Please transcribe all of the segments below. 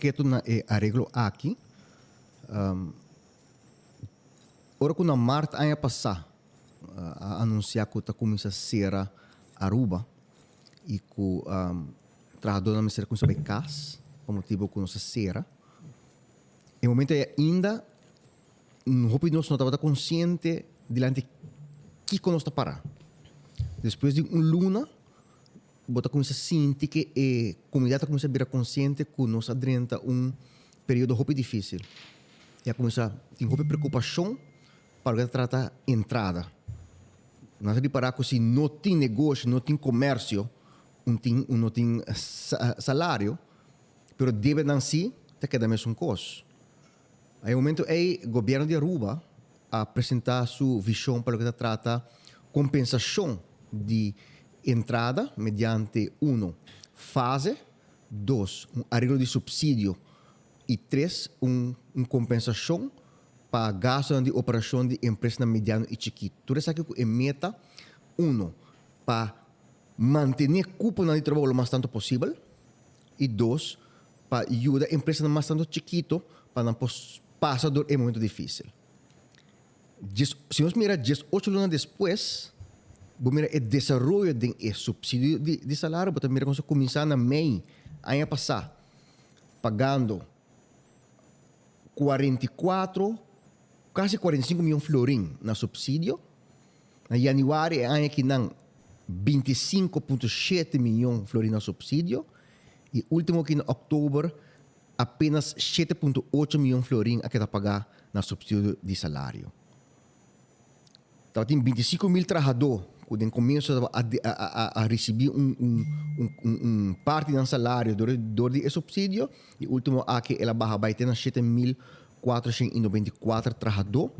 paquete na arreglo aqui. Ora que na março ano passado anunciar que está começando a ser Aruba e que o trabalhador não será com sobre casa, por motivo que nossa cera. Em momento ainda não estava consciente diante que nós está parar. Depois de luna, bota começa a sentir que a comunidade começa a virar consciente que nós adrenta período muito difícil. E começa a ter uma preocupação para tratar entrada. Nós reparar que se não tem negócio, não tem comércio, não tem salário, mas deve não si, te queda mesmo coisa. Aí, no momento, o governo de Aruba apresentar sua visão para o que trata compensação de entrada mediante fase, 2, arreglo de subsídio e 3, compensação para gasto de operação de empresa mediana e chiquito. Tudo isso aqui é meta, para manter a culpa de trabalho o mais tanto possível e 2, para ajudar a empresa mais tanto chiquito para não passar por um momento difícil. Se nós miramos 18 anos depois, vamos mirar o desenvolvimento de subsídio de salário, vamos mirar como começar na May, ano passado, pagando 44, quase 45 milhões de florins na subsídio. Na januário, ano que não 25,7 milhões de florins na subsídio. E último que em outubro, apenas 7,8 milhões de florins a que está pagar na subsídio de salário. Então, tem 25 mil trabalhadores que começam a receber parte do salário do subsídio. E último, aqui ela vai ter 7.494 trabalhadores,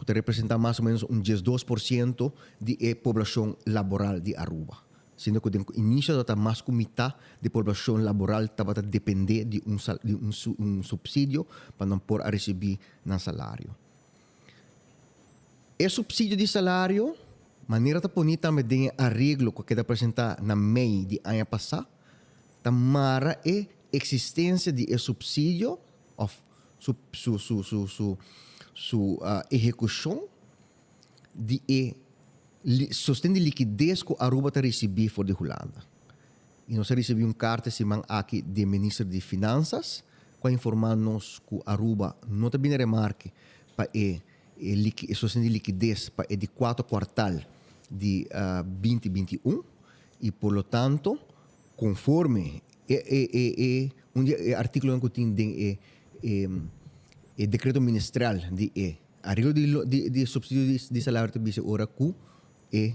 que representa mais ou menos 12% da população laboral de Aruba. Sendo que no início, mais que metade da população laboral estava a depender de subsídio para não poder receber um salário. O subsídio de salário, maneira de pôr também de arreglo que queda apresentar na May de ano passado, também a existência de subsídio, sua execução de sustento de liquidez que a Aruba está recebendo fora de Holanda. E nós recebemos carta semana aqui do Ministro de Finanças, que informa-nos que a Aruba não está bem remarque para sustento de liquidez para de 4 quartal de 2021 e, por lo tanto, conforme artículo que tem o decreto ministerial de arreglo de subsídio de salário de vice ora que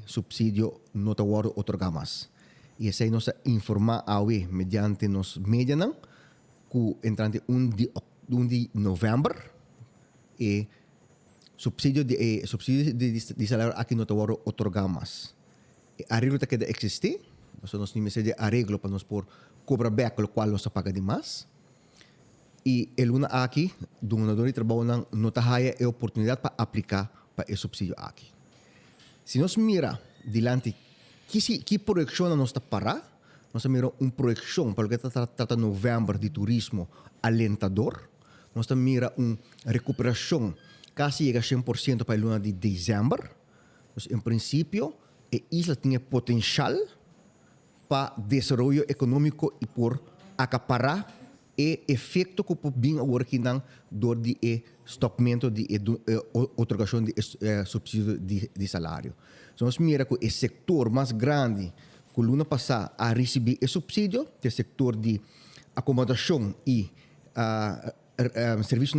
subsídio não está otorgado mais. E essa aí nos informa mediante nos medios que entrante 1 de novembro subsídio de salário aqui não está otorgado mais. Arreglo está que existe, nós temos de arreglo para nós por cobrar back o qual nós paga de mais. E ele aqui, o donador de trabalho não está a oportunidade para aplicar para o subsídio aqui. Se nós mira dilante que projeção nós está para, nós mira projeção para o que trata novembro de turismo alentador, nós mira recuperação quase chega a 100% para a luna de dezembro. Então, em princípio, a isla tinha potencial para desenvolvimento econômico e por acaparar o efeito que pode vir agora que não do stopamento de otorgação de subsídio de salário. Então, nós mira que o setor mais grande que o ano passado a receber o subsídio, é o setor de acomodação e serviço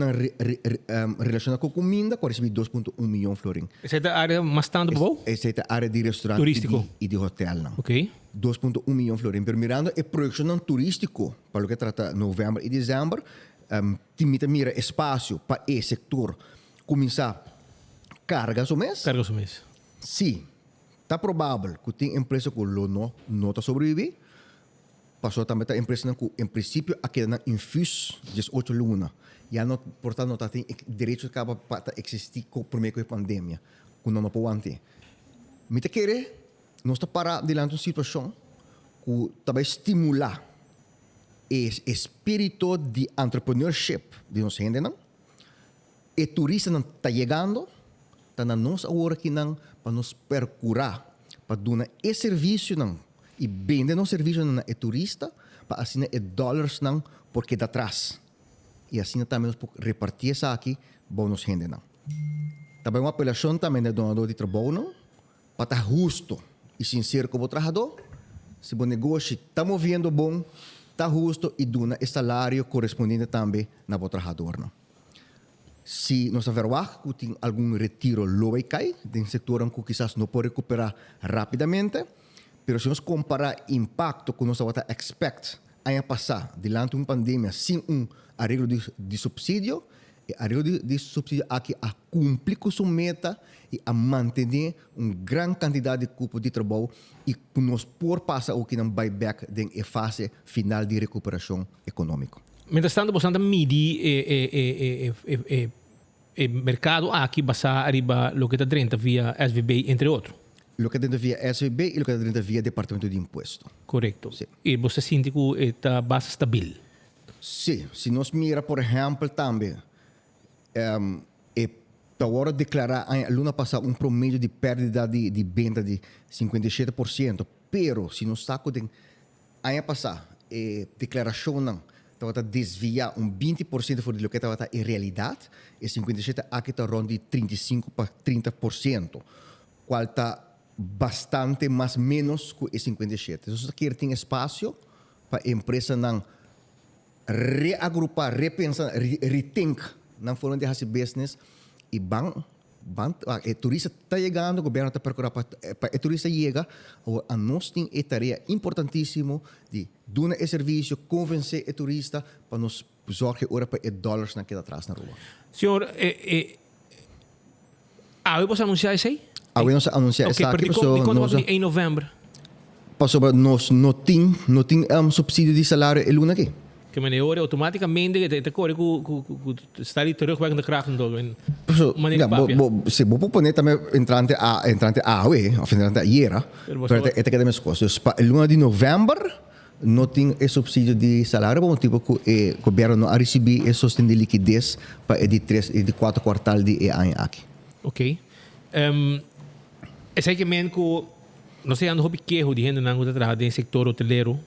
relacionado com comida, que recebe 2,1 milhões de florins. Essa é a área mais tanto boa? Essa é a área de restaurante turístico e de hotel. Não. Ok. 2,1 milhões de florins. Pero mirando a projeção turístico, para o que trata novembro e dezembro, mira espaço para esse setor começar cargas o mês. Cargas o mês. Sim. Está provável que tem empresa que não está sobrevivendo. Passou também a empresa que, em princípio, aqui na infus 18 lunas. Já não, portanto, não tem direito para existir por meio da pandemia. Que não pode ter. Mas querer, nós está para diante de uma situação que também estimular espírito de entrepreneurship de nós gente não. E turista não está chegando, está na nossa hora aqui não para nos percurar, para dar esse serviço não e vender nosso serviço não é turista, para assim é dólares não porque dá atrás. E assim também nós repartir isso aqui, bom nos gente não. Também uma apelação também do donador de trabalho não, para estar justo e sincero com o trabalhador. Se o negócio está movendo bom, está justo e dá o salário correspondente também na o trabalhador não. Se nós averiguar que tem algum retiro low e cai, tem setor que quizás não pode recuperar rapidamente, mas se nós comparar impacto que nós expect a passar diante de uma pandemia sem arreglo de subsídio, arreglo de subsídio aqui a cumprir com sua meta e a manter uma grande quantidade de cupo de trabalho e que nós por passar o que não buyback em fase final de recuperação econômica. Mientras tanto, você anda medir mercado aqui basa arriba lo que está dentro via SVB, entre outros. Lo que está dentro via SVB e lo que está dentro via Departamento de Imposto. Correto. Sim. E você sente que está base stabil. Sim, se nós mira, por exemplo, também, para hora declarar, a luna passar promédio de perda de venda de 57%, pero se nós saco de ano passar, declaração não, estava desviar 20% fora do que estava em realidade, e 57% aqui está rondando de 35% para 30%, qual está bastante mais menos que 57%. Então, aqui tem espaço para a empresa não reagrupar, repensar, rethink na forma de fazer business e o turista está chegando, o governo está procurando para o turista chega, a nós tem a tarefa importantíssima de dar esse serviço, convencer o turista para nos zorgar ora para os dólares que está atrás na rua. Senhor, você anunciar isso aí? Nós anunciar isso aqui, quando em novembro? Passou nós não tem subsídio de salário e luna aqui. Que meneer automaticamente te corre que está ali terugwerkende kracht door in maneira se vou poner também entrante a of entrante a IERA, pero é que temos coisas. Para luna de novembro não tem esse subsídio de salário, bom tipo que o governo a receber esse sustento de liquidez para de 3 e de 4 quartal de ano aqui. Ok. É que men que não sei ando queijo de gente não está no setor hoteleiro.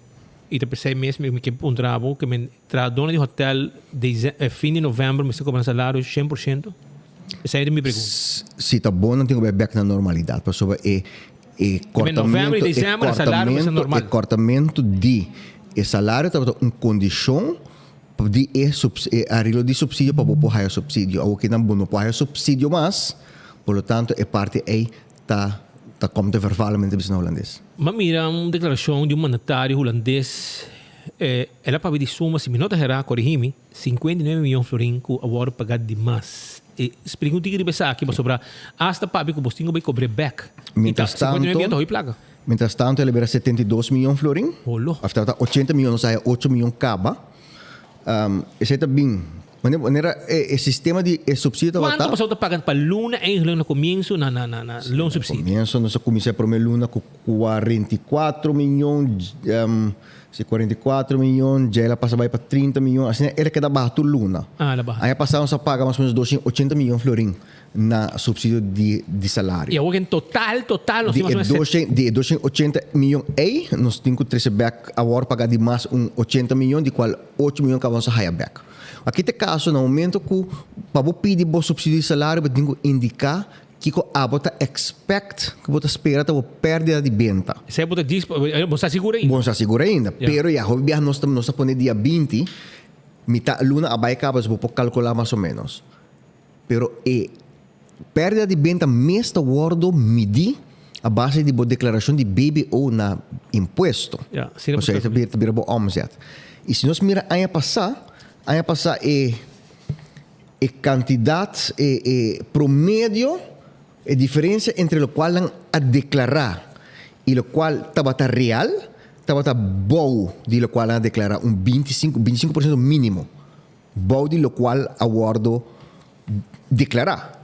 E te pensei mesmo que um trabalho que me dona de hotel de fim de novembro me cobra salário 100%. Essa é a minha pergunta. Se está bom, não tem que back na normalidade. Pessoa novembro e dezembro o salário é normal. O cortamento de salário está uma condição de arreglo de subsídio para o higher subsídio. Ou que não é higher subsídio, mas, por lo tanto, é parte aí está como de verbalmente business holandês. Mas mira, uma declaração de mandatário holandês, ela para pedir suma, se me nota errar, corrigime, 59 milhões de florins que agora pagar demais. Explica um tigre de pensar aqui, mas sobre hasta para que o postinho vai cobrar back. Mientras tanto, ele libera 72 milhões de florins. After 80 milhões, sai 8 milhões caba. Esse está bem. Maneira, o sistema de subsídio... Quanto você está pagando para luna eigenlijk no comienzo na loan subsídio? Comienzo, nós começamos a primeira luna com 44 milhões, 44 milhões, já ela passa para 30 milhões, assim, ela queda barato luna. Ela barato. Aí passamos a pagar mais ou menos 280 milhões de florins na subsídio de salário. E agora em total, nós temos de 280 milhões aí, nós temos que trazer back agora pagar de mais 80 milhões, de qual 8 milhões que vamos a higher back. Aqui tem caso, no momento que para pedir o subsídio de salário, você tem que indicar que você expect, que você espera a perda de venda. Você está seguro ainda? Você está seguro ainda. Pero já, nós estamos pondo dia 20, mitad luna abai cabas, você pode calcular mais ou menos. Pero perda de venda mesmo guardo medir a base de declaração de BBO na imposto. Ou seja, isso vira o omzet. E se nós mira ano passado quantidade, promédio, a diferença entre o qual a declarar e o qual estava real, estava bom de lo qual a declarar 25% mínimo. Bom de lo qual aguardo declarar.